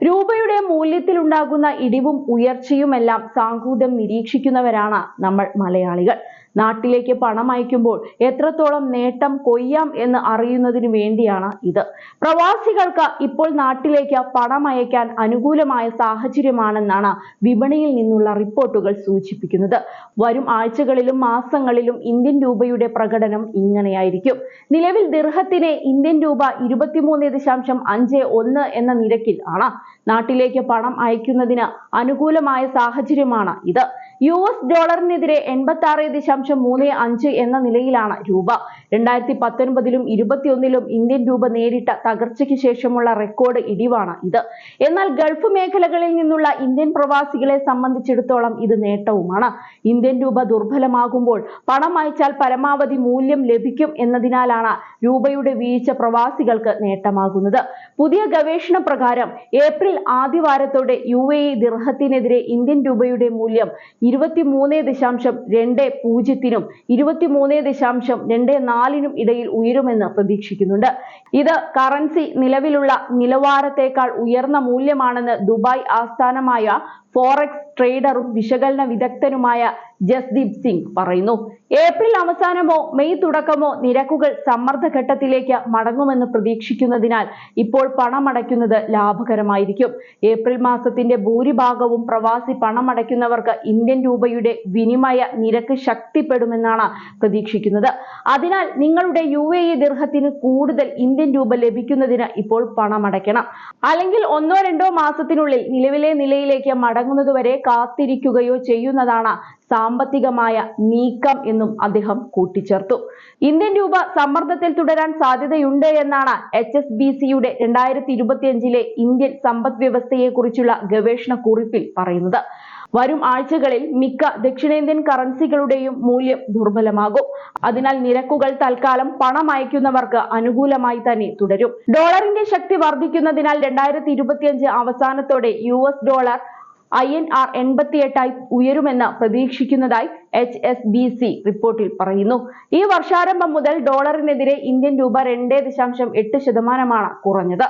രൂപയുടെ മൂല്യത്തിലുണ്ടാകുന്ന ഇടിവും ഉയർച്ചയുമെല്ലാം സാങ്കൂതം നിരീക്ഷിക്കുന്നവരാണ് നമ്മൾ മലയാളികൾ. നാട്ടിലേക്ക് പണം അയക്കുമ്പോൾ എത്രത്തോളം നേട്ടം കൊയ്യാം എന്ന് അറിയുന്നതിനു വേണ്ടിയാണ് ഇത്. പ്രവാസികൾക്ക് ഇപ്പോൾ നാട്ടിലേക്ക് പണം അയക്കാൻ അനുകൂലമായ സാഹചര്യമാണെന്നാണ് വിപണിയിൽ നിന്നുള്ള റിപ്പോർട്ടുകൾ സൂചിപ്പിക്കുന്നത്. വരും ആഴ്ചകളിലും മാസങ്ങളിലും ഇന്ത്യൻ രൂപയുടെ പ്രകടനം ഇങ്ങനെയായിരിക്കും. നിലവിൽ ദിർഹത്തിന് ഇന്ത്യൻ രൂപ 23.51 എന്ന നിരക്കിൽ ആണ്. നാട്ടിലേക്ക് പണം അയക്കുന്നതിന് അനുകൂലമായ സാഹചര്യമാണ് ഇത്. US ഡോളറിനെതിരെ 86.35 എന്ന നിലയിലാണ് രൂപ. 2019-ലും 2021-ലും ഇന്ത്യൻ രൂപ നേരിട്ട തകർച്ചയ്ക്ക് ശേഷമുള്ള റെക്കോർഡ് ഇടിവാണ് ഇത്. എന്നാൽ ഗൾഫ് മേഖലകളിൽ നിന്നുള്ള ഇന്ത്യൻ പ്രവാസികളെ സംബന്ധിച്ചിടത്തോളം ഇത് നേട്ടവുമാണ്. ഇന്ത്യൻ രൂപ ദുർബലമാകുമ്പോൾ പണം അയച്ചാൽ പരമാവധി മൂല്യം ലഭിക്കും എന്നതിനാലാണ് രൂപയുടെ വീഴ്ച പ്രവാസികൾക്ക് നേട്ടമാകുന്നത്. പുതിയ ഗവേഷണ പ്രകാരം ഏപ്രിൽ ആദ്യവാരത്തോടെ UAE ദിർഹത്തിനെതിരെ ഇന്ത്യൻ രൂപയുടെ മൂല്യം 23.20-നും 23.24-നും ഇടയിൽ ഉയരുമെന്ന് പ്രതീക്ഷിക്കുന്നുണ്ട്. ഇത് കറൻസി നിലവിലുള്ള നിലവാരത്തേക്കാൾ ഉയർന്ന മൂല്യമാണെന്ന് ദുബായ് ആസ്ഥാനമായ ഫോറക്സ് ട്രേഡറും വിശകലന വിദഗ്ധനുമായ ജസ്ദീപ് സിംഗ് പറയുന്നു. ഏപ്രിൽ അവസാനമോ മെയ് തുടക്കമോ നിരക്കുകൾ സമ്മർദ്ദഘട്ടത്തിലേക്ക് മടങ്ങുമെന്ന് പ്രതീക്ഷിക്കുന്നതിനാൽ ഇപ്പോൾ പണമടയ്ക്കുന്നത് ലാഭകരമായിരിക്കും. ഏപ്രിൽ മാസത്തിന്റെ ഭൂരിഭാഗവും പ്രവാസി പണമടയ്ക്കുന്നവർക്ക് ഇന്ത്യൻ രൂപയുടെ വിനിമയ നിരക്ക് ശക്തിപ്പെടുമെന്നാണ് പ്രതീക്ഷിക്കുന്നത്. അതിനാൽ നിങ്ങളുടെ UAE ദിർഹത്തിന് കൂടുതൽ ഇന്ത്യൻ രൂപ ലഭിക്കുന്നതിന് ഇപ്പോൾ പണമടയ്ക്കണം. അല്ലെങ്കിൽ 1-2 മാസത്തിനുള്ളിൽ നിലവിലെ നിലയിലേക്ക് മടങ്ങുന്നതുവരെ കാത്തിരിക്കുകയോ ചെയ്യുന്നതാണ് സാമ്പത്തികമായ നീക്കം എന്നും അദ്ദേഹം കൂട്ടിച്ചേർത്തു. ഇന്ത്യൻ രൂപ സമ്മർദ്ദത്തിൽ തുടരാൻ സാധ്യതയുണ്ട് എന്നാണ് HSBCയുടെ 2025-ലെ ഇന്ത്യൻ സമ്പദ് വ്യവസ്ഥയെക്കുറിച്ചുള്ള ഗവേഷണ കുറിപ്പിൽ പറയുന്നത്. വരും ആഴ്ചകളിൽ മിക്ക ദക്ഷിണേന്ത്യൻ കറൻസികളുടെയും മൂല്യം ദുർബലമാകും. അതിനാൽ നിരക്കുകൾ തൽക്കാലം പണം അയക്കുന്നവർക്ക് അനുകൂലമായി തന്നെ തുടരും. ഡോളറിന്റെ ശക്തി വർദ്ധിക്കുന്നതിനാൽ 2025 അവസാനത്തോടെ US ഡോളർ INR 88 ഉയരുമെന്ന് പ്രതീക്ഷിക്കുന്നതായി HSBC റിപ്പോർട്ടിൽ പറയുന്നു. ഈ വർഷാരംഭം മുതൽ ഡോളറിനെതിരെ ഇന്ത്യൻ രൂപ 2.8% കുറഞ്ഞത്.